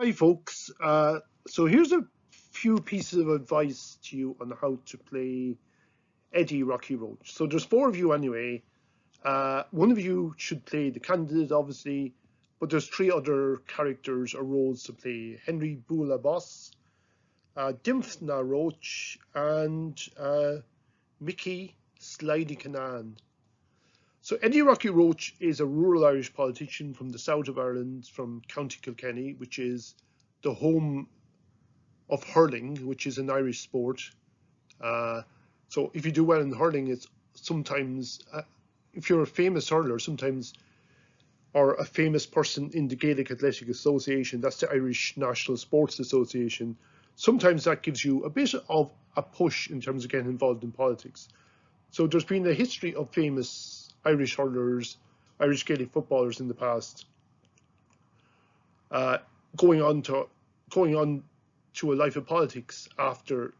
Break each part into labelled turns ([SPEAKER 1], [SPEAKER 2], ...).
[SPEAKER 1] Hi folks, so here's a few pieces of advice to you on how to play Eddie Rocky Roach. So there's four of you anyway. One of you should play the candidate obviously, but there's three other characters or roles to play. Henry Bula Boss, Dimfna Roach, and Mickey Slidey Canan. So Eddie Rocky Roach is a rural Irish politician from the south of Ireland, from County Kilkenny, which is the home of hurling, which is an Irish sport. So if you do well in hurling, it's sometimes, if you're a famous hurler, sometimes, or a famous person in the Gaelic Athletic Association, that's the Irish National Sports Association, sometimes that gives you a bit of a push in terms of getting involved in politics. So there's been a history of famous Irish hurlers, Irish Gaelic footballers in the past, going on to a life of politics after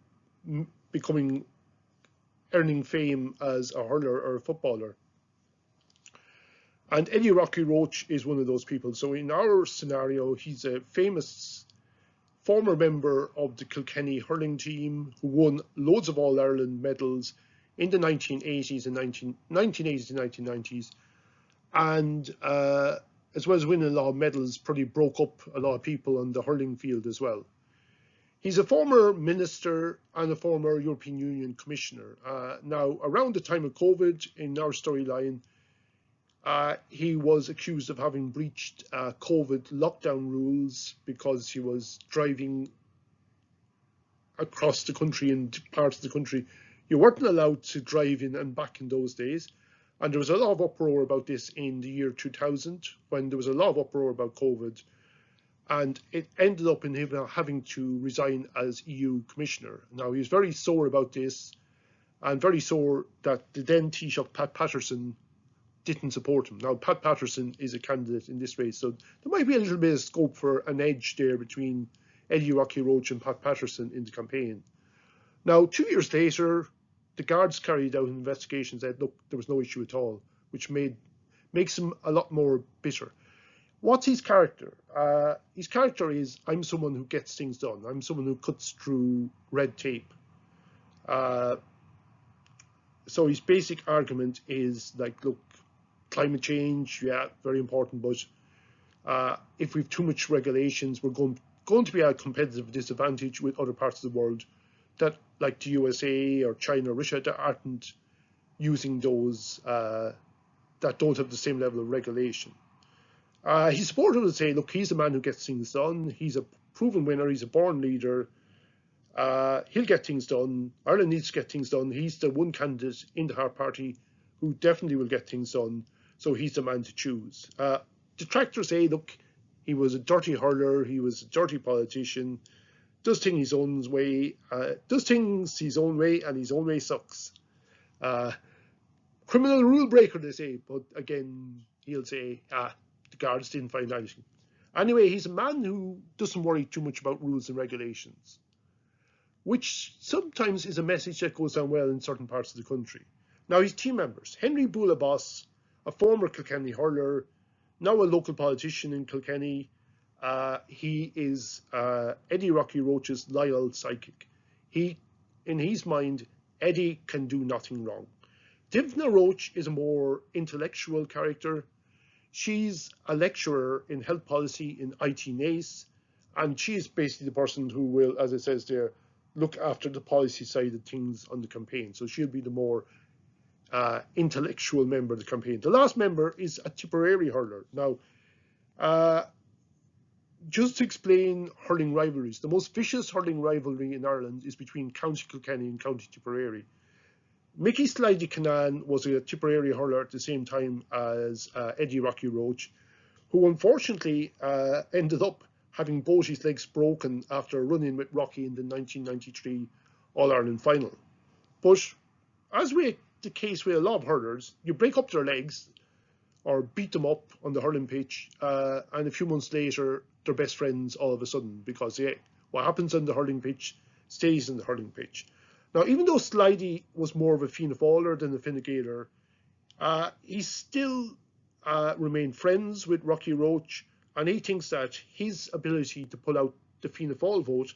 [SPEAKER 1] earning fame as a hurler or a footballer. And Eddie Rocky Roach is one of those people. So in our scenario, he's a famous former member of the Kilkenny hurling team who won loads of All-Ireland medals in the 1980s and 1980s and 1990s, and as well as winning a lot of medals, probably broke up a lot of people on the hurling field as well. He's a former minister and a former European Union commissioner. Now, around the time of COVID, in our storyline, he was accused of having breached COVID lockdown rules because he was driving across the country, in parts of the country you weren't allowed to drive in and back in those days. And there was a lot of uproar about this in the year 2000, when there was a lot of uproar about COVID. And it ended up in him having to resign as EU Commissioner. Now, he was very sore about this, and very sore that the then Taoiseach Pat Patterson didn't support him. Now, Pat Patterson is a candidate in this race, so there might be a little bit of scope for an edge there between Eddie Rocky Roach and Pat Patterson in the campaign. Now, 2 years later, the guards carried out an investigation and said, look, there was no issue at all, which makes him a lot more bitter. What's his character? His character is, I'm someone who gets things done. I'm someone who cuts through red tape. So his basic argument is like, look, climate change, yeah, very important, but if we've too much regulations, we're going to be at a competitive disadvantage with other parts of the world that, like the USA or China or Russia, that aren't using those, that don't have the same level of regulation. His supporters would say, look, he's a man who gets things done. He's a proven winner. He's a born leader. He'll get things done. Ireland needs to get things done. He's the one candidate in the Hard Party who definitely will get things done. So he's the man to choose. Detractors say, look, he was a dirty hurler. He was a dirty politician. Does things his own way, and his own way sucks. Criminal rule breaker, they say, but again, he'll say, the guards didn't find anything. Anyway, he's a man who doesn't worry too much about rules and regulations, which sometimes is a message that goes down well in certain parts of the country. Now, his team members: Henry Bula Boss, a former Kilkenny hurler, now a local politician in Kilkenny. He is Eddie Rocky Roach's loyal sidekick. In his mind, Eddie can do nothing wrong. Dimfna Roche is a more intellectual character. She's a lecturer in health policy in IT NACE, and she's basically the person who will, as it says there, look after the policy side of things on the campaign. So she'll be the more intellectual member of the campaign. The last member is a Tipperary hurler. Now, just to explain hurling rivalries, the most vicious hurling rivalry in Ireland is between County Kilkenny and County Tipperary. Mickey Slidey Canan was a Tipperary hurler at the same time as Eddie Rocky Roach, who unfortunately ended up having both his legs broken after running with Rocky in the 1993 All-Ireland final. But as with the case with a lot of hurlers, you break up their legs or beat them up on the hurling pitch, and a few months later, they're best friends all of a sudden, because what happens on the hurling pitch stays on the hurling pitch. Now, even though Slidey was more of a Fianna Fáiler than a Fine Gaeler, he still remained friends with Rocky Roach, and he thinks that his ability to pull out the Fianna Fáil vote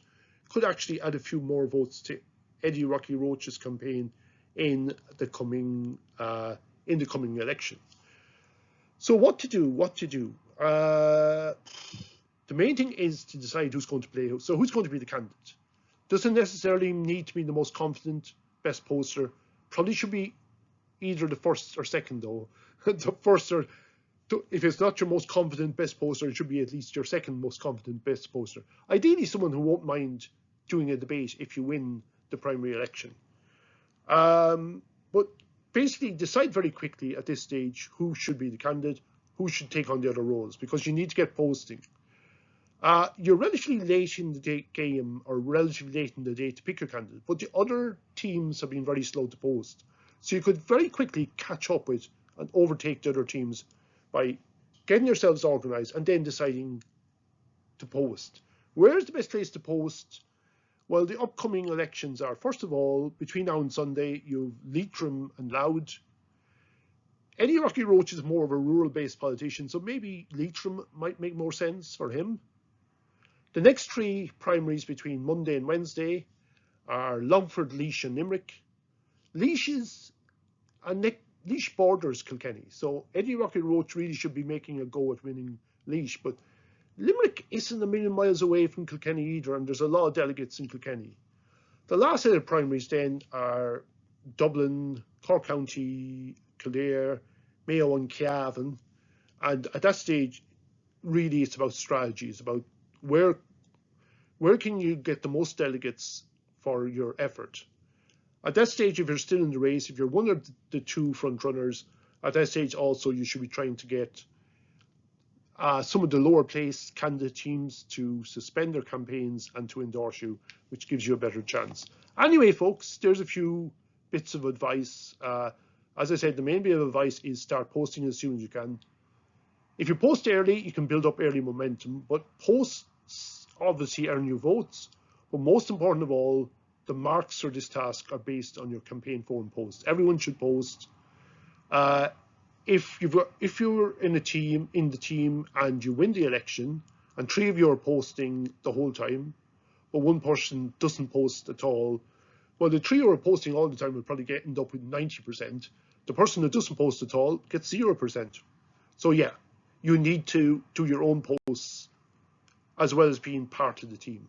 [SPEAKER 1] could actually add a few more votes to Eddie Rocky Roche's campaign in the coming election. So what to do? The main thing is to decide who's going to play who. So who's going to be the candidate? Doesn't necessarily need to be the most confident, best poster. Probably should be either the first or second, though. The first, or if it's not your most confident best poster, it should be at least your second most confident best poster. Ideally, someone who won't mind doing a debate if you win the primary election. But basically, decide very quickly at this stage who should be the candidate, who should take on the other roles, because you need to get posting. You're relatively late in the game, or relatively late in the day to pick your candidate, but the other teams have been very slow to post. So you could very quickly catch up with and overtake the other teams by getting yourselves organised and then deciding to post. Where's the best place to post? Well, the upcoming elections are, first of all, between now and Sunday, you've Leitrim and Louth. Eddie Rocky Roche is more of a rural-based politician, so maybe Leitrim might make more sense for him. The next three primaries between Monday and Wednesday are Longford, Laois and Limerick. Laois borders Kilkenny, so Eddie Rocky Roche really should be making a go at winning Laois, but Limerick isn't a million miles away from Kilkenny either, and there's a lot of delegates in Kilkenny. The last set of primaries then are Dublin, Cork County, Kildare, Mayo and Cavan, and at that stage, really it's about strategy. It's about where can you get the most delegates for your effort. At that stage, if you're still in the race, if you're one of the two front runners, at that stage also you should be trying to get some of the lower placed candidate teams to suspend their campaigns and to endorse you, which gives you a better chance. Anyway, folks, there's a few bits of advice. As I said, the main bit of advice is start posting as soon as you can. If you post early, you can build up early momentum, but posts obviously earn you votes. But most important of all, the marks for this task are based on your campaign forum posts. Everyone should post. If you're in the team and you win the election, and three of you are posting the whole time, but one person doesn't post at all, well, the three who are posting all the time will probably end up with 90%. The person that doesn't post at all gets 0%. So yeah, you need to do your own posts as well as being part of the team.